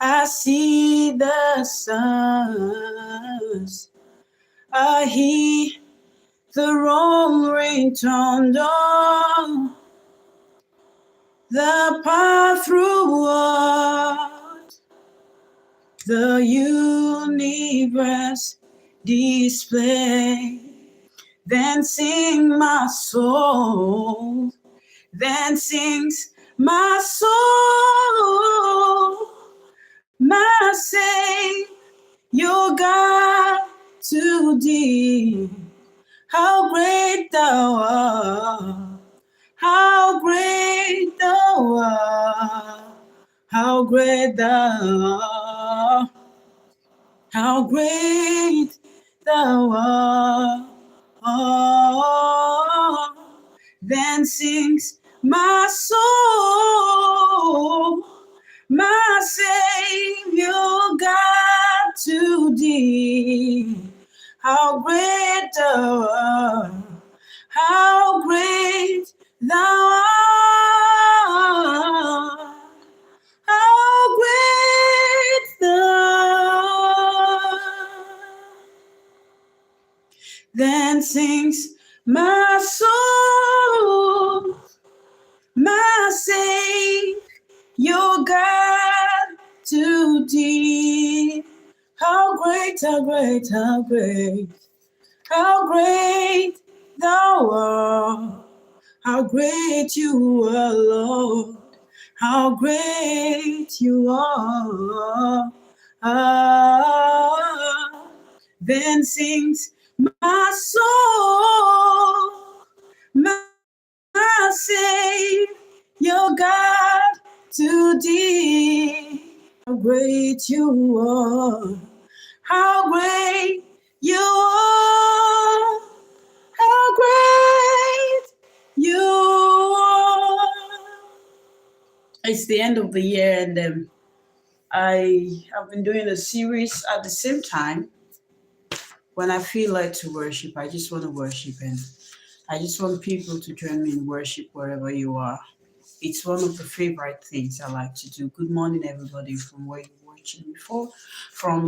I see the stars. I hear the roaring thunder. The path through what the universe display. Then sing my soul. Then sings my soul. My Savior God to thee. How great thou art. How great thou art. How great thou art. How great thou art. Then sings my soul, my Savior God to thee. How great thou art, how great thou art, how great thou art. Then sings my soul, my Savior God to thee. How great, how great, how great, how great thou art. How great you are, Lord. How great you are. Ah, then sings my soul, my Savior God to thee. How great you are. How great you are. How great you are. It's the end of the year, and I have been doing a series at the same time. When I feel like to worship, I just want to worship, and I just want people to join me in worship wherever you are. It's one of the favorite things I like to do. Good morning, everybody, from where you're watching me from.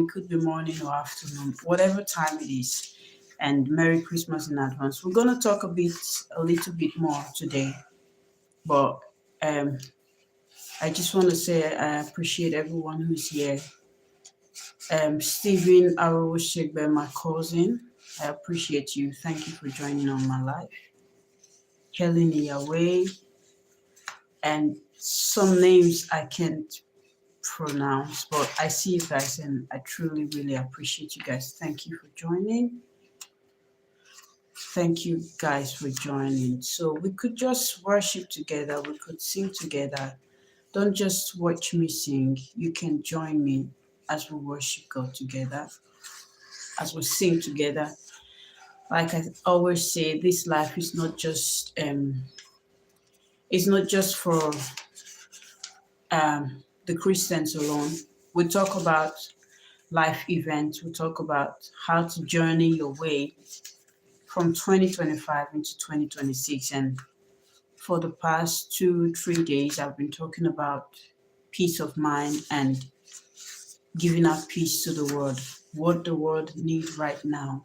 It could be morning or afternoon, whatever time it is. And Merry Christmas in advance. We're gonna talk a little bit more today, but I just want to say I appreciate everyone who's here. Stephen Aroshegbe, my cousin, I appreciate you. Thank you for joining on my life. Helen Yahweh, and some names I can't pronounce, but I see you guys and I truly, really appreciate you guys. Thank you for joining. Thank you guys for joining. So we could just worship together, we could sing together. Don't just watch me sing, you can join me as we worship God together, as we sing together. Like I always say, this life is not just for the Christians alone. We talk about life events, we talk about how to journey your way from 2025 into 2026. And for the past 2-3 days, I've been talking about peace of mind and giving out peace to the world. What the world needs right now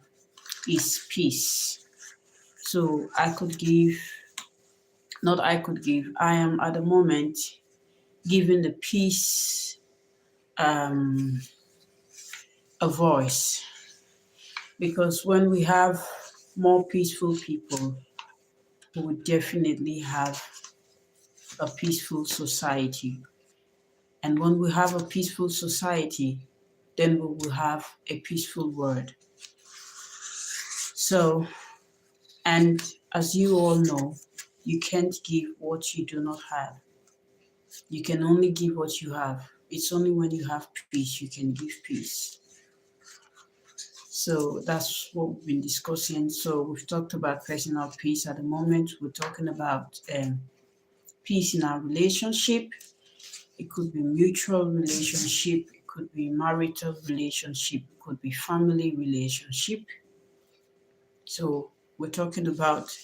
is peace. So I am at the moment giving the peace a voice. Because when we have more peaceful people, we will definitely have a peaceful society. And when we have a peaceful society, then we will have a peaceful world. So, and as you all know, you can't give what you do not have. You can only give what you have. It's only when you have peace you can give peace. So that's what we've been discussing. So we've talked about personal peace. At the moment, we're talking about peace in our relationship. It could be mutual relationship. It could be marital relationship. It could be family relationship. So we're talking about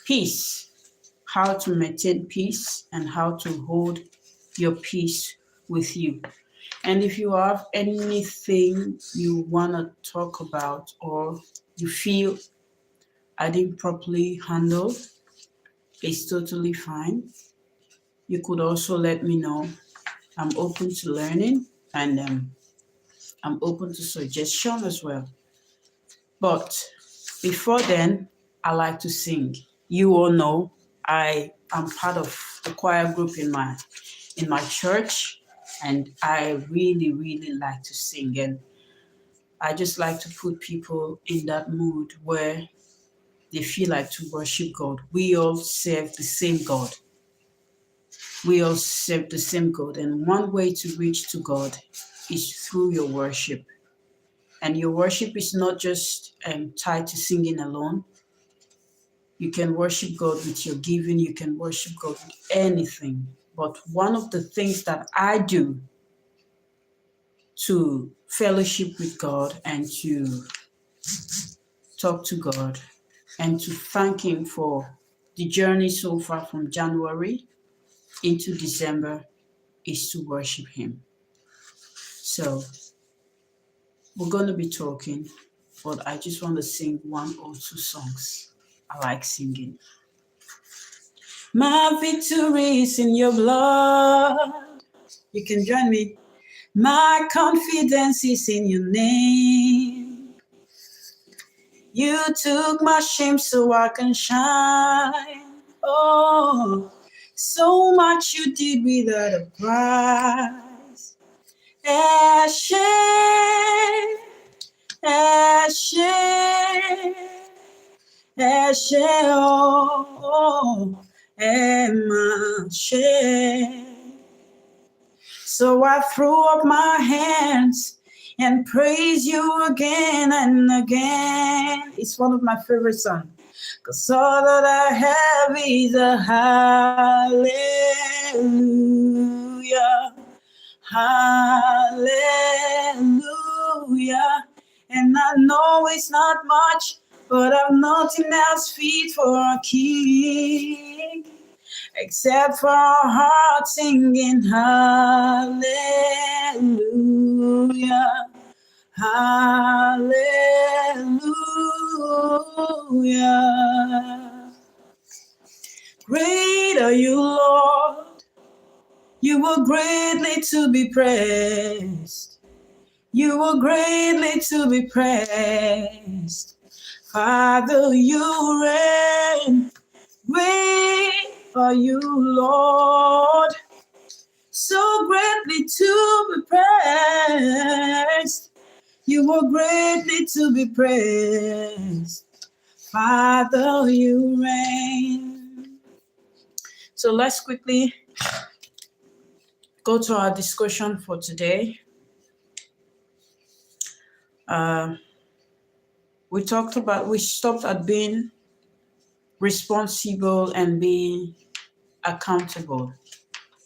peace, how to maintain peace and how to hold your peace with you. And if you have anything you want to talk about or you feel I didn't properly handle, it's totally fine. You could also let me know. I'm open to learning, and I'm open to suggestion as well. But before then, I like to sing. You all know I am part of the choir group in my church, and I really, really like to sing. And I just like to put people in that mood where they feel like to worship God. We all serve the same God. We all serve the same God. And one way to reach to God is through your worship. And your worship is not just tied to singing alone. You can worship God with your giving. You can worship God with anything. But one of the things that I do to fellowship with God and to talk to God and to thank Him for the journey so far from January into December is to worship Him. So we're going to be talking, but I just want to sing one or two songs. I like singing. My victory is in your blood. You can join me. My confidence is in your name. You took my shame so I can shine. Oh, so much you did without a price. Eshe, Eshe, Eshe, oh, Emashe. So I throw up my hands and praise you again and again. It's one of my favorite songs. 'Cause all that I have is a hallelujah. Hallelujah. And I know it's not much, but I've nothing else fit for a king except for our hearts singing hallelujah, hallelujah. Great are you, Lord. You were greatly to be praised. You were greatly to be praised. Father, you reign. Great are you, Lord, so greatly to be praised. You were greatly to be praised. Father, you reign. So let's quickly go to our discussion for today. We stopped at being responsible and being accountable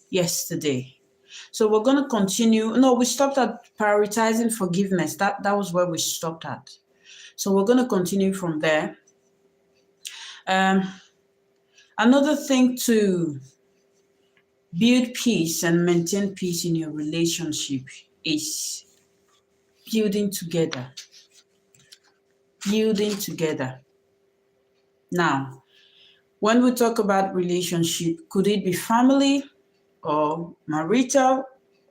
yesterday. So we're going to continue. No, we stopped at prioritizing forgiveness. That was where we stopped at. So we're going to continue from there. Another thing to build peace and maintain peace in your relationship is building together. Building together. Now, when we talk about relationship, could it be family or marital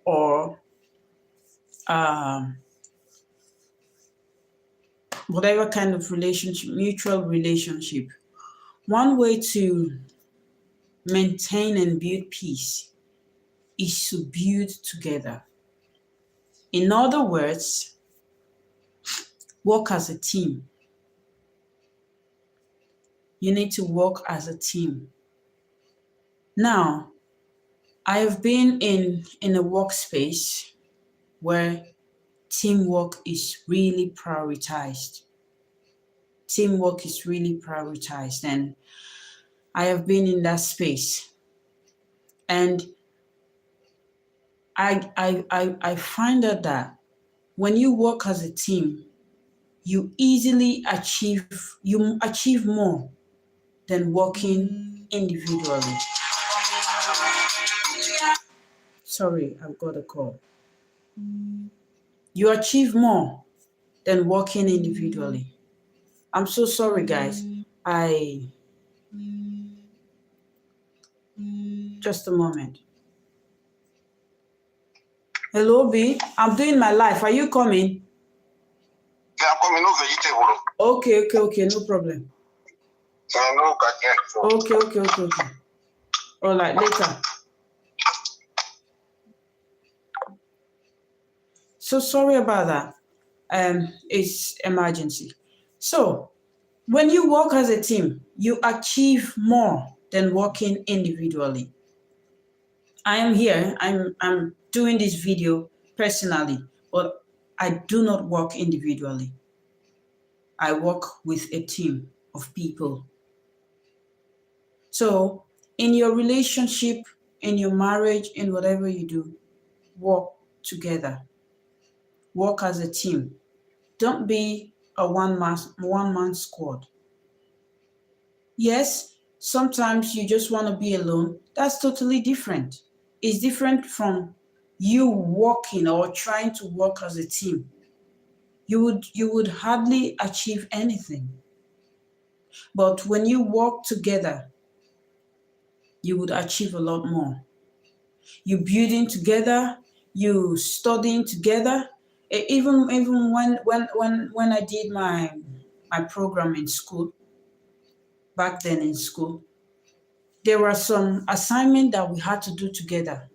or whatever kind of relationship, mutual relationship? One way to maintain and build peace is to build together. In other words, work as a team. You need to work as a team. Now, I have been in a workspace where teamwork is really prioritized. Teamwork is really prioritized, and I have been in that space. And I find out that when you work as a team, you achieve more than working individually. Sorry, I've got a call. You achieve more than working individually. I'm so sorry, guys. Just a moment. Hello, B. I'm doing my life. Are you coming? Yeah, I'm coming. No vegetable. Okay. No problem. No, Okay. All right, later. So sorry about that. It's emergency. So when you work as a team, you achieve more than working individually. I am here. I'm doing this video personally, but I do not work individually. I work with a team of people. So in your relationship, in your marriage, in whatever you do, work together. Work as a team. Don't be a one man squad. Yes, sometimes you just want to be alone. That's totally different. It's different from you working or trying to work as a team. You would hardly achieve anything. But when you work together, you would achieve a lot more. You building together, you studying together. Even when I did my program in school, back then in school, there were some assignments that we had to do together.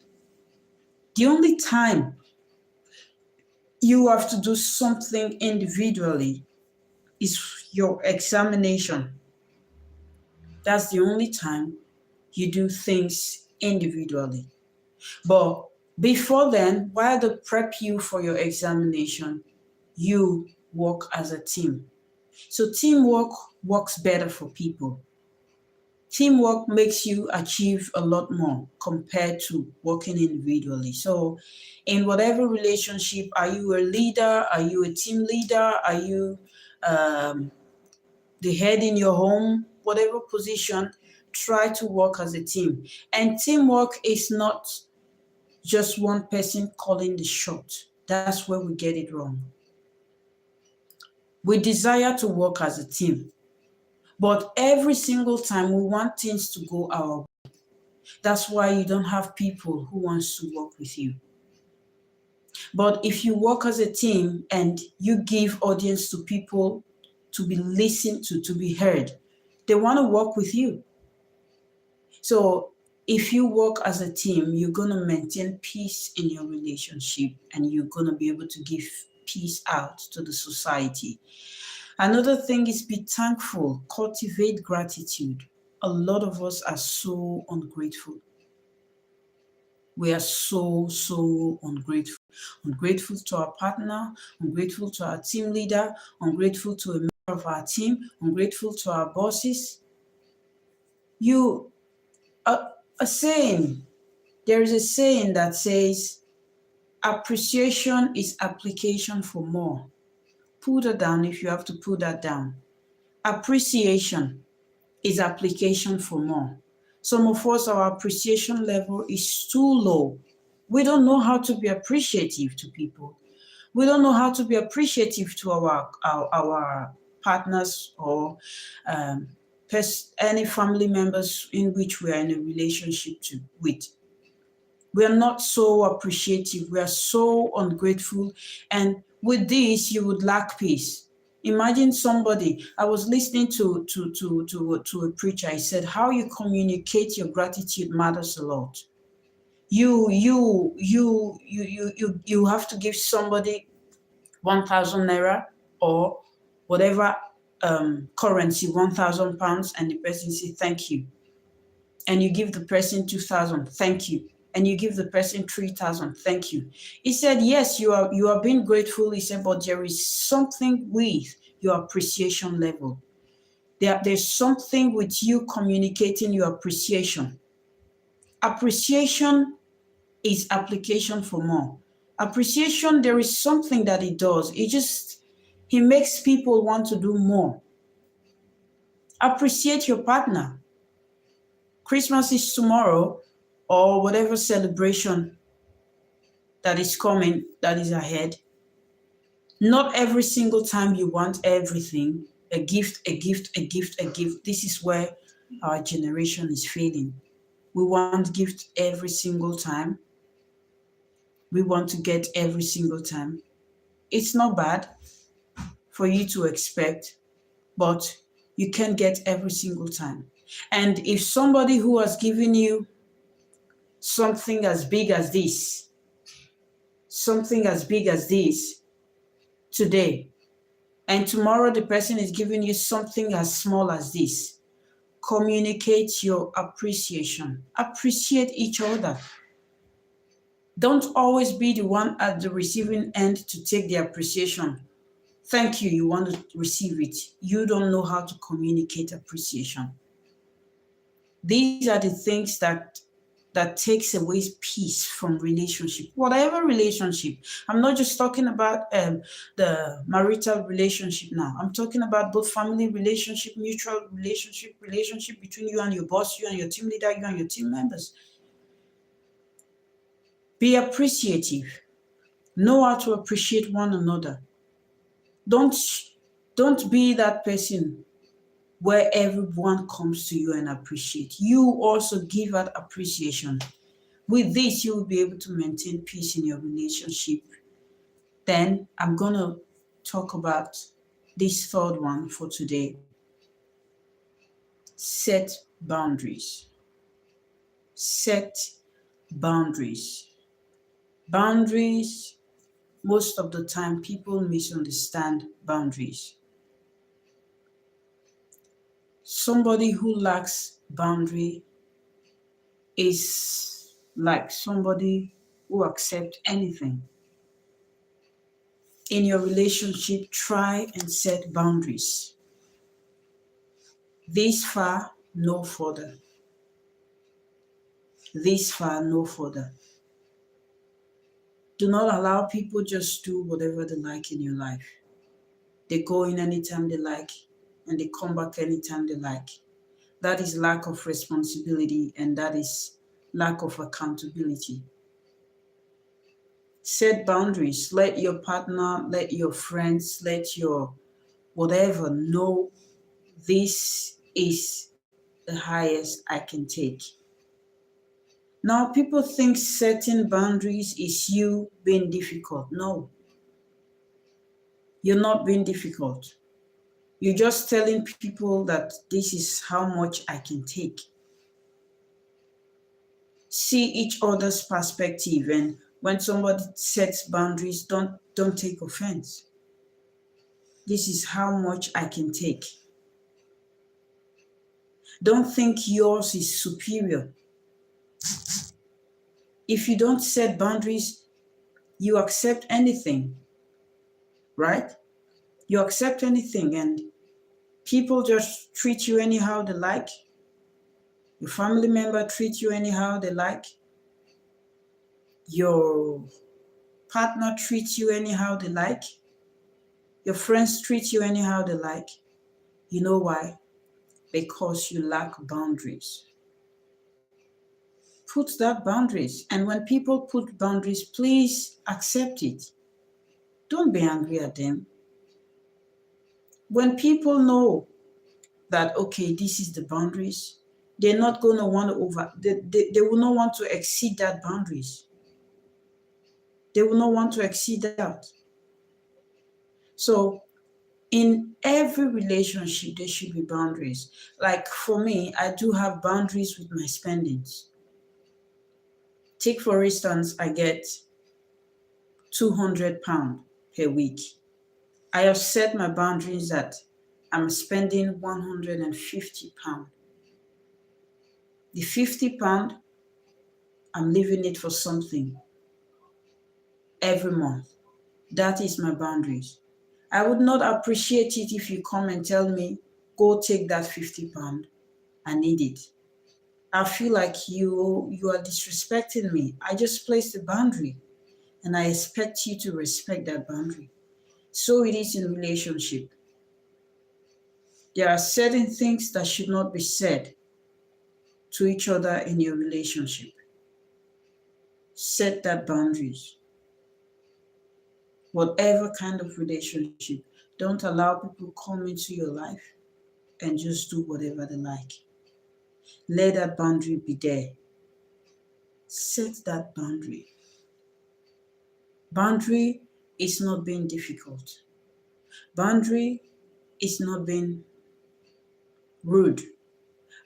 The only time you have to do something individually is your examination. That's the only time you do things individually. But before then, while they prep you for your examination, you work as a team. So teamwork works better for people. Teamwork makes you achieve a lot more compared to working individually. So in whatever relationship, are you a leader? Are you a team leader? Are you the head in your home? Whatever position, try to work as a team. And teamwork is not just one person calling the shot. That's where we get it wrong. We desire to work as a team, but every single time we want things to go our way. That's why you don't have people who wants to work with you. But if you work as a team and you give audience to people to be listened to be heard, they want to work with you. So if you work as a team, you're going to maintain peace in your relationship and you're going to be able to give peace out to the society. Another thing is be thankful, cultivate gratitude. A lot of us are so ungrateful. We are so ungrateful. Ungrateful to our partner, ungrateful to our team leader, ungrateful to a member of our team, ungrateful to our bosses. There is a saying that says, appreciation is application for more. Put that down if you have to put that down. Appreciation is application for more. Some of us, our appreciation level is too low. We don't know how to be appreciative to people. We don't know how to be appreciative to our partners or any family members in which we are in a relationship with. We are not so appreciative. We are so ungrateful. And with this, you would lack peace. Imagine somebody, I was listening to a preacher. He said, how you communicate your gratitude matters a lot. You have to give somebody 1,000 naira or whatever currency, 1,000 pounds, and the person say thank you. And you give the person 2,000, thank you. And you give the person 3,000, thank you. He said, yes, you are being grateful. He said, but there is something with your appreciation level. There's something with you communicating your appreciation. Appreciation is application for more. Appreciation, there is something that it does. He makes people want to do more. Appreciate your partner. Christmas is tomorrow, or whatever celebration that is coming, that is ahead. Not every single time you want everything, a gift, a gift, a gift, a gift. This is where our generation is failing. We want gift every single time. We want to get every single time. It's not bad for you to expect, but you can get every single time. And if somebody who has given you something as big as this, something as big as this today, and tomorrow the person is giving you something as small as this, communicate your appreciation. Appreciate each other. Don't always be the one at the receiving end to take the appreciation. Thank you, you want to receive it. You don't know how to communicate appreciation. These are the things that takes away peace from relationship, whatever relationship. I'm not just talking about the marital relationship now. I'm talking about both family relationship, mutual relationship between you and your boss, you and your team leader, you and your team members. Be appreciative. Know how to appreciate one another. Don't be that person where everyone comes to you and appreciate. You also give out appreciation. With this, you will be able to maintain peace in your relationship. Then I'm going to talk about this third one for today. Set boundaries. Set boundaries. Boundaries, most of the time, people misunderstand boundaries. Somebody who lacks boundary is like somebody who accepts anything. In your relationship, try and set boundaries. This far, no further. This far, no further. Do not allow people just do whatever they like in your life. They go in anytime they like and they come back anytime they like. That is lack of responsibility and that is lack of accountability. Set boundaries. Let your partner, let your friends, let your whatever know this is the highest I can take. Now, people think setting boundaries is you being difficult. No, you're not being difficult. You're just telling people that this is how much I can take. See each other's perspective, and when somebody sets boundaries, don't take offense. This is how much I can take. Don't think yours is superior. If you don't set boundaries, you accept anything, right? You accept anything and people just treat you anyhow they like. Your family member treat you anyhow they like. Your partner treats you anyhow they like. Your friends treat you anyhow they like. You know why? Because you lack boundaries. Put that boundaries. And when people put boundaries, please accept it. Don't be angry at them. When people know that, okay, this is the boundaries, they're not going to want to they will not want to exceed that boundaries. They will not want to exceed that. So in every relationship, there should be boundaries. Like for me, I do have boundaries with my spendings. Take for instance, I get £200 per week. I have set my boundaries that I'm spending £150. The £50, I'm leaving it for something every month. That is my boundaries. I would not appreciate it if you come and tell me, go take that £50. I need it. I feel like you are disrespecting me. I just placed a boundary and I expect you to respect that boundary. So it is in relationship. There are certain things that should not be said to each other in your relationship. Set that boundaries. whatever kind of relationship. Don't allow people come into your life and just do whatever they like. Let that boundary be there. Set that boundary. Boundary is not being difficult. Boundary is not being rude.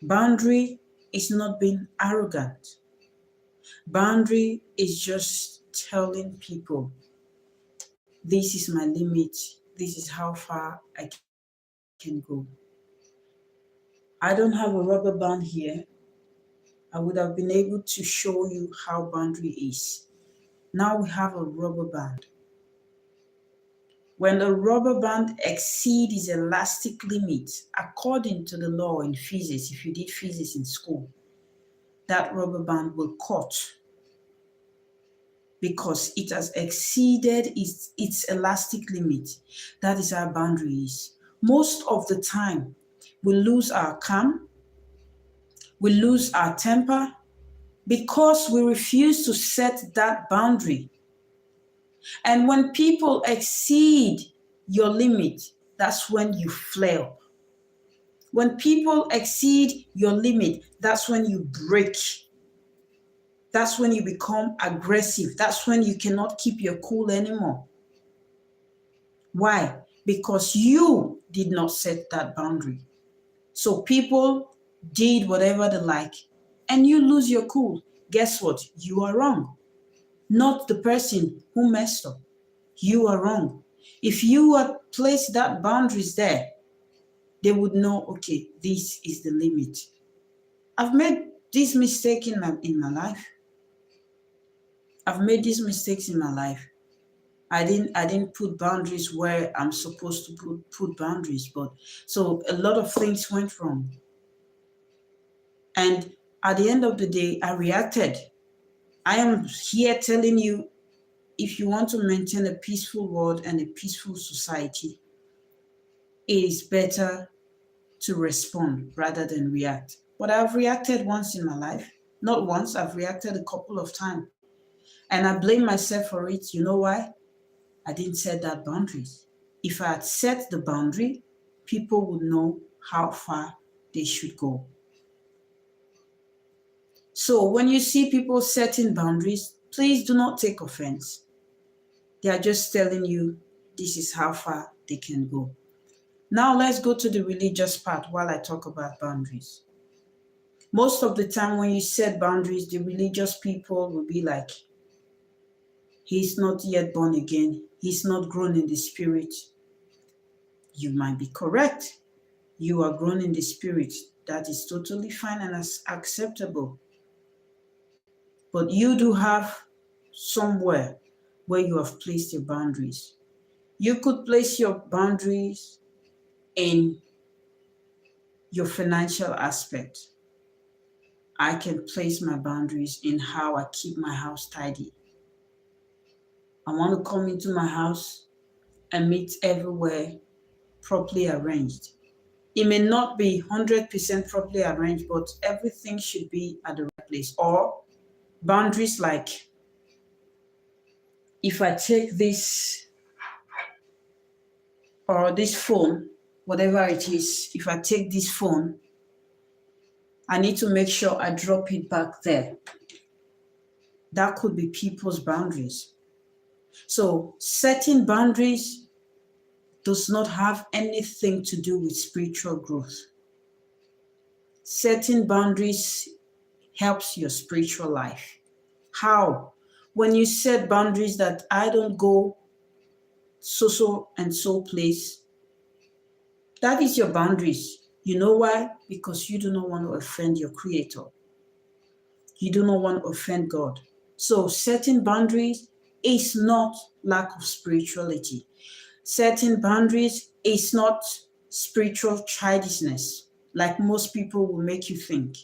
Boundary is not being arrogant. Boundary is just telling people, this is my limit. This is how far I can go. I don't have a rubber band here. I would have been able to show you how boundary is. Now we have a rubber band. When the rubber band exceeds its elastic limit, according to the law in physics, if you did physics in school, that rubber band will cut because it has exceeded its elastic limit. That is our boundaries. Most of the time, we lose our calm, we lose our temper because we refuse to set that boundary. And when people exceed your limit, that's when you flare up. When people exceed your limit, that's when you break. That's when you become aggressive. That's when you cannot keep your cool anymore. Why? Because you did not set that boundary. So people did whatever they like, and you lose your cool. Guess what? You are wrong. Not the person who messed up. You are wrong. If you had placed that boundaries there, they would know, okay, this is the limit. I've made this mistake in my life. I've made these mistakes in my life. I didn't put boundaries where I'm supposed to put boundaries, but so a lot of things went wrong. And at the end of the day, I reacted. I am here telling you, if you want to maintain a peaceful world and a peaceful society, it is better to respond rather than react. But I've reacted once in my life. Not once, I've reacted a couple of times. And I blame myself for it. You know why? I didn't set that boundaries. If I had set the boundary, people would know how far they should go. So when you see people setting boundaries, please do not take offense. They are just telling you this is how far they can go. Now let's go to the religious part while I talk about boundaries. Most of the time when you set boundaries, the religious people will be like, he's not yet born again. He's not grown in the spirit. You might be correct. You are grown in the spirit. That is totally fine and acceptable. But you do have somewhere where you have placed your boundaries. You could place your boundaries in your financial aspect. I can place my boundaries in how I keep my house tidy. I want to come into my house and meet everywhere properly arranged. It may not be 100% properly arranged, but everything should be at the right place. Or boundaries like, if I take this or this phone, whatever it is, if I take this phone, I need to make sure I drop it back there. That could be people's boundaries. So setting boundaries does not have anything to do with spiritual growth. Setting boundaries helps your spiritual life. How? When you set boundaries that I don't go so and so place, that is your boundaries. You know why? Because you do not want to offend your creator. You do not want to offend God. So setting boundaries is not lack of spirituality. Setting boundaries is not spiritual childishness, like most people will make you think.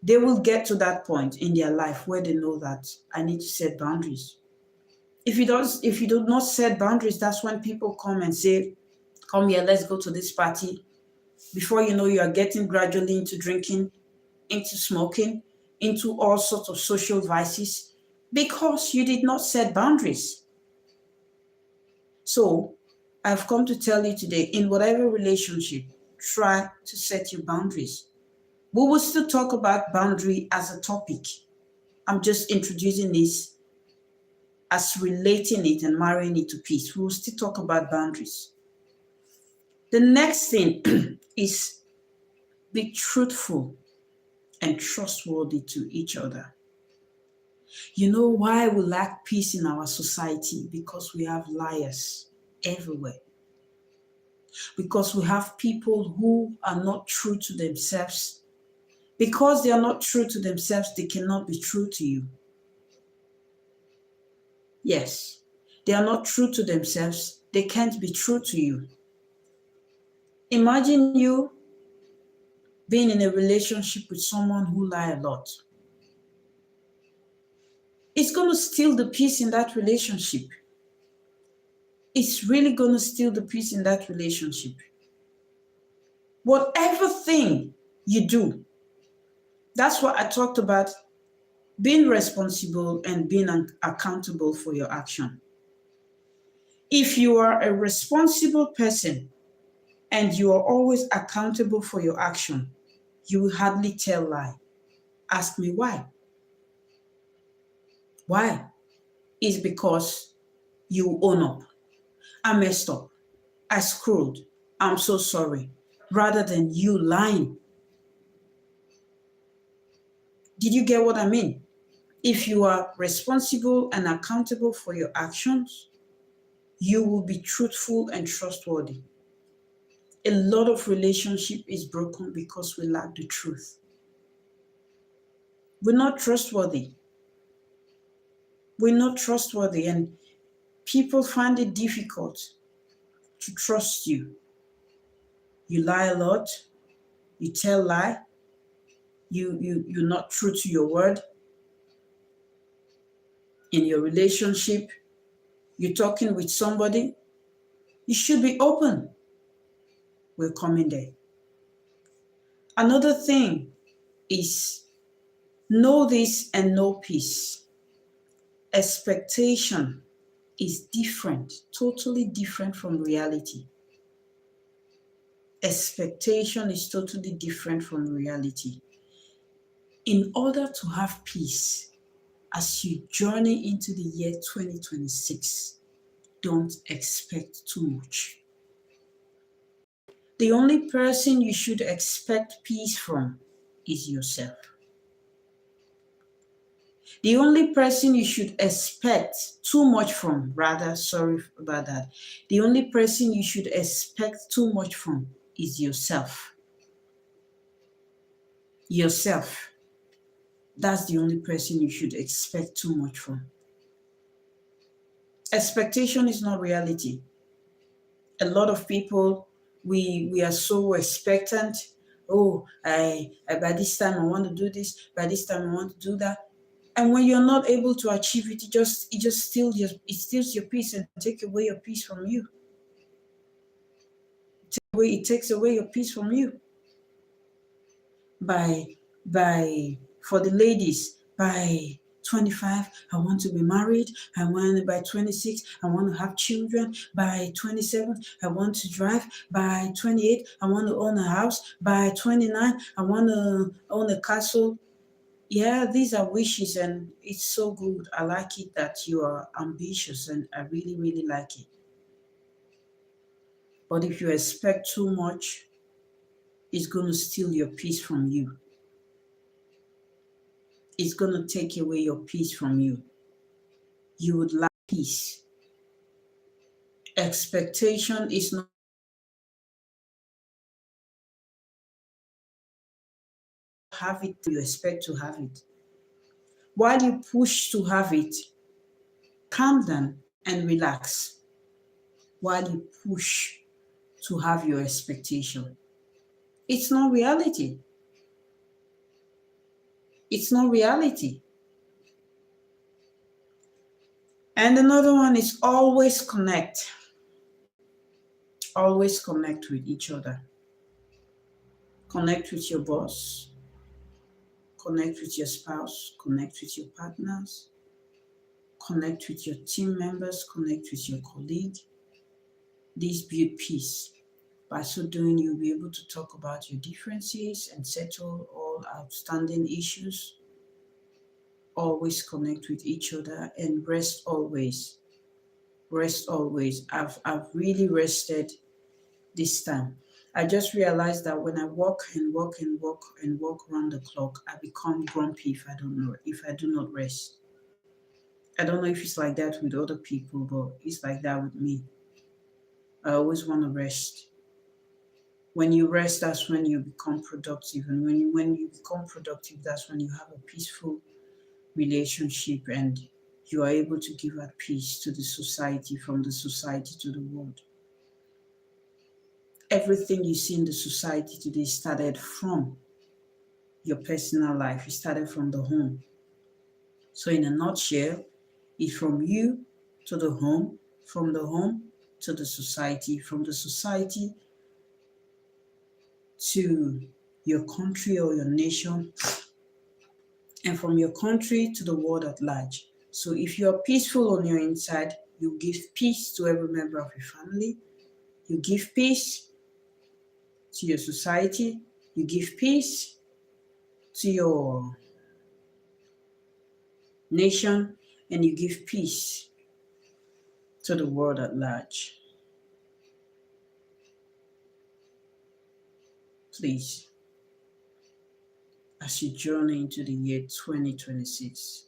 They will get to that point in their life where they know that I need to set boundaries. If you do not set boundaries, that's when people come and say, come here, let's go to this party. Before you know, you are getting gradually into drinking, into smoking, into all sorts of social vices, because you did not set boundaries. So I've come to tell you today, in whatever relationship, try to set your boundaries. We will still talk about boundary as a topic. I'm just introducing this as relating it and marrying it to peace. We will still talk about boundaries. The next thing is be truthful and trustworthy to each other. You know why we lack peace in our society? Because we have liars everywhere. Because we have people who are not true to themselves. Because they are not true to themselves, they cannot be true to you. Yes, they are not true to themselves, they can't be true to you. Imagine you being in a relationship with someone who lies a lot. It's going to steal the peace in that relationship. It's really going to steal the peace in that relationship. Whatever thing you do, that's what I talked about, being responsible and being accountable for your action. If you are a responsible person and you are always accountable for your action, you will hardly tell lie. Ask me why. Why? It's because you own up. I messed up. I screwed. I'm so sorry. Rather than you lying. Did you get what I mean? If you are responsible and accountable for your actions, you will be truthful and trustworthy. A lot of relationship is broken because we lack the truth. We're not trustworthy. We're not trustworthy, and people find it difficult to trust you. You lie a lot. You tell lie. You're not true to your word. In your relationship, you're talking with somebody, you should be open. We're coming there. Another thing is know this and know peace. Expectation is different, totally different from reality. Expectation is totally different from reality. In order to have peace, as you journey into the year 2026, don't expect too much. The only person you should expect peace from is yourself. The only person you should expect too much from, rather, sorry about that. The only person you should expect too much from is yourself. Yourself. That's the only person you should expect too much from. Expectation is not reality. A lot of people, we are so expectant. Oh, I by this time I want to do this, by this time I want to do that. And when you're not able to achieve it, it steals your peace and takes away your peace from you. It takes away your peace from you. For the ladies, by 25, I want to be married. By 26, I want to have children. By 27, I want to drive. By 28, I want to own a house. By 29, I want to own a castle. Yeah, these are wishes, and it's so good. I like it that you are ambitious, and I really, really like it. But if you expect too much, it's going to steal your peace from you. It's going to take away your peace from you. You would lack peace. Expectation is not have it, you expect to have it. While you push to have it, calm down and relax. While you push to have your expectation, it's not reality. It's not reality. And another one is always connect. Always connect with each other. Connect with your boss. Connect with your spouse. Connect with your partners. Connect with your team members. Connect with your colleague. This build peace. By so doing, you'll be able to talk about your differences and settle all outstanding issues. Always connect with each other and rest always. Rest always. I've really rested this time. I just realized that when I walk and walk and walk and walk around the clock, I become grumpy if I do not rest. I don't know if it's like that with other people, but it's like that with me. I always want to rest. When you rest, that's when you become productive. And when you become productive, that's when you have a peaceful relationship and you are able to give out peace to the society, from the society to the world. Everything you see in the society today started from your personal life. It started from the home. So in a nutshell, it's from you to the home, from the home to the society, from the society to your country or your nation, and from your country to the world at large. So if you're peaceful on your inside, you give peace to every member of your family, you give peace to your society, you give peace to your nation, and you give peace to the world at large. Please, as you journey into the year 2026,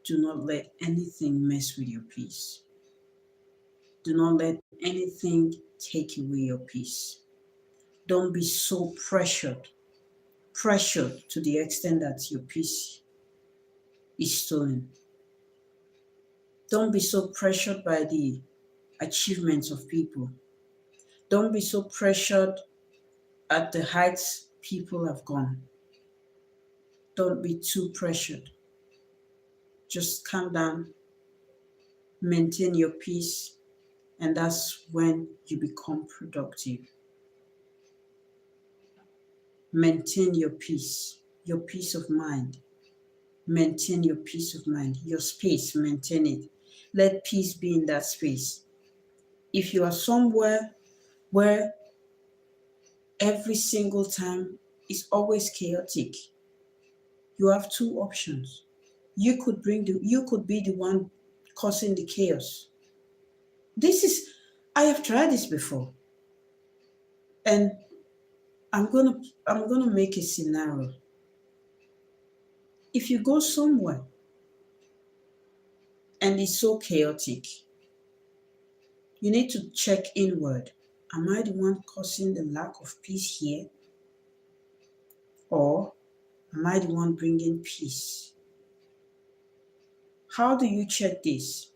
do not let anything mess with your peace. Do not let anything take away your peace. Don't be so pressured to the extent that your peace is stolen. Don't be so pressured by the achievements of people. Don't be so pressured at the heights people have gone. Don't be too pressured. Just calm down, maintain your peace, and that's when you become productive. Maintain your peace of mind. Maintain your peace of mind. Your space, maintain it. Let peace be in that space. If you are somewhere where every single time is always chaotic, you have two options. You could be the one causing the chaos. This is I have tried this before. And I'm gonna make a scenario. If you go somewhere and it's so chaotic, you need to check inward. Am I the one causing the lack of peace here? Or am I the one bringing peace? How do you check this?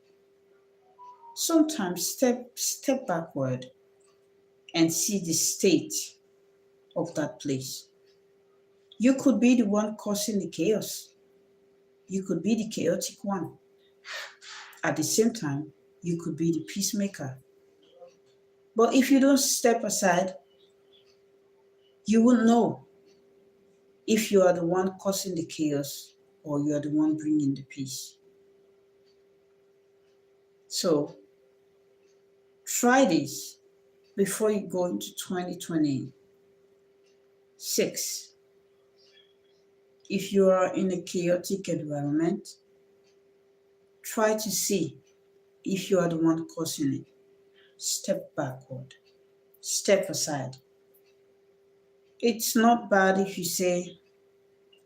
Sometimes step backward and see the state of that place. You could be the one causing the chaos. You could be the chaotic one. At the same time, you could be the peacemaker. But if you don't step aside, you won't know if you are the one causing the chaos or you are the one bringing the peace. So try this before you go into 2026. If you are in a chaotic environment, try to see if you are the one causing it. Step backward, step aside. It's not bad if you say,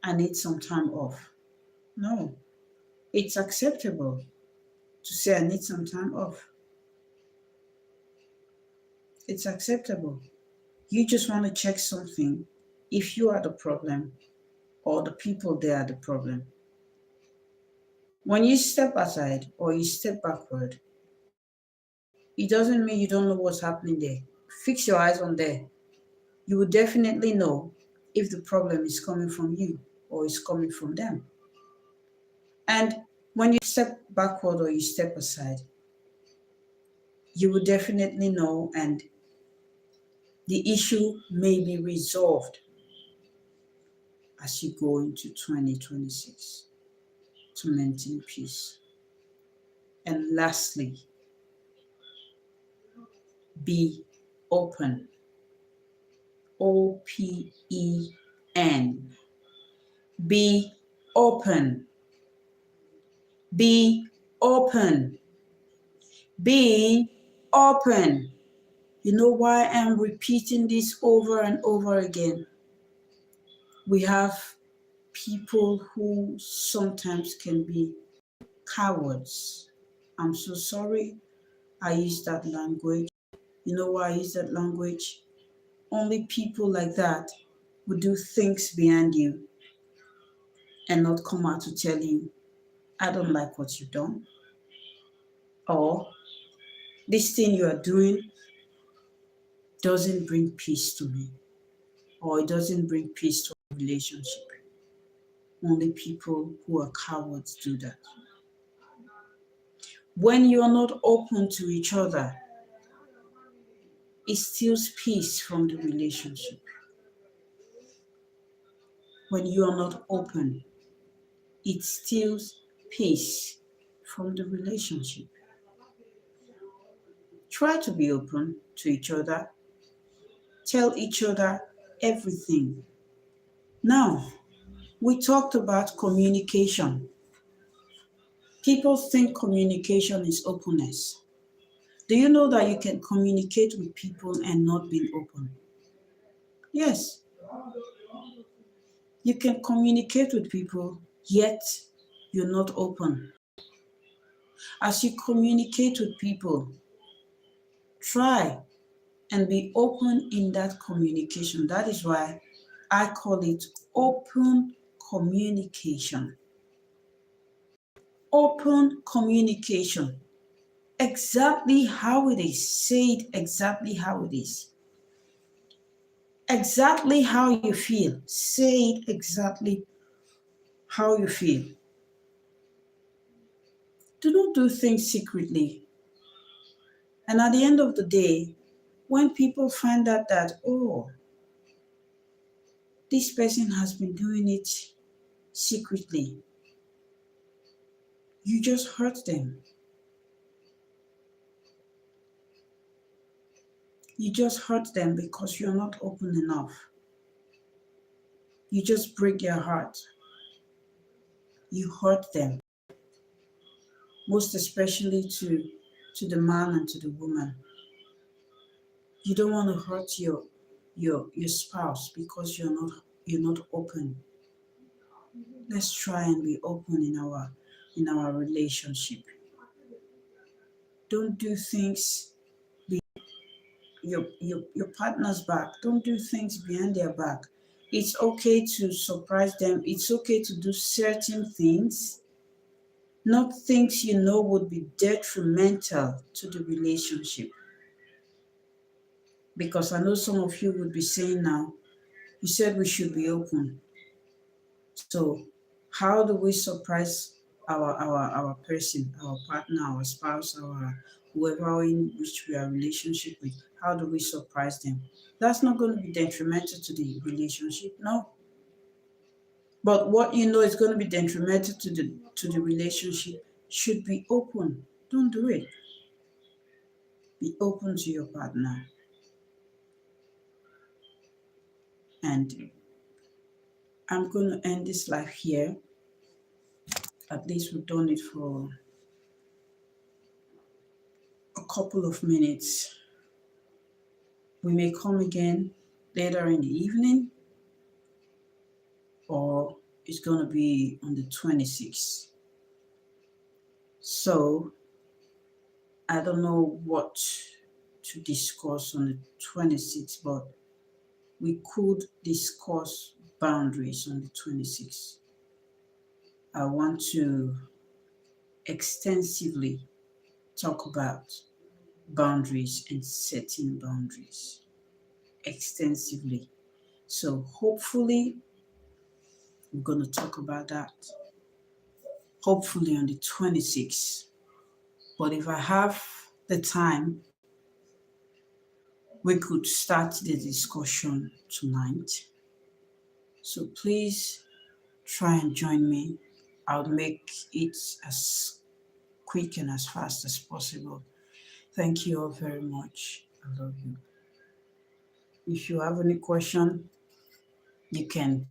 I need some time off. No, it's acceptable to say, I need some time off. It's acceptable. You just want to check something if you are the problem or the people there are the problem. When you step aside or you step backward, it doesn't mean you don't know what's happening there. Fix your eyes on there. You will definitely know if the problem is coming from you or is coming from them. And when you step backward or you step aside, you will definitely know, and the issue may be resolved as you go into 2026 to maintain peace. And lastly, Be open. OPEN. Be open. Be open. Be open. You know why I'm repeating this over and over again? We have people who sometimes can be cowards. I'm so sorry I use that language. You know why I use that language? Only people like that would do things behind you and not come out to tell you, I don't like what you've done. Or this thing you are doing doesn't bring peace to me. Or it doesn't bring peace to a relationship. Only people who are cowards do that. When you're not open to each other, it steals peace from the relationship. When you are not open, it steals peace from the relationship. Try to be open to each other. Tell each other everything. Now, we talked about communication. People think communication is openness. Do you know that you can communicate with people and not be open? Yes, you can communicate with people, yet you're not open. As you communicate with people, try and be open in that communication. That is why I call it open communication. Open communication. Exactly how it is. Say it exactly how it is. Exactly how you feel. Say it exactly how you feel. Do not do things secretly. And at the end of the day, when people find out that, oh, this person has been doing it secretly, you just hurt them. You just hurt them because you're not open enough. You just break their heart. You hurt them. Most especially to the man and to the woman. You don't want to hurt your spouse because you're not open. Let's try and be open in our relationship. Don't do things your partner's back. Don't do things behind their back. It's okay to surprise them. It's okay to do certain things, not things you know would be detrimental to the relationship. Because I know some of you would be saying now, you said we should be open. So how do we surprise our person, our partner, our spouse, our whoever in which we are in relationship with? How do we surprise them? That's not going to be detrimental to the relationship, no. But what you know is going to be detrimental to the relationship should be open. Don't do it. Be open to your partner. And I'm going to end this live here. At least we've done it for a couple of minutes. We may come again later in the evening, or it's going to be on the 26th. So I don't know what to discuss on the 26th, but we could discuss boundaries on the 26th. I want to extensively talk about boundaries and setting boundaries extensively. So hopefully we're going to talk about that. Hopefully on the 26th. But if I have the time, we could start the discussion tonight. So please try and join me. I'll make it as quick and as fast as possible. Thank you all very much. I love you. If you have any question, you can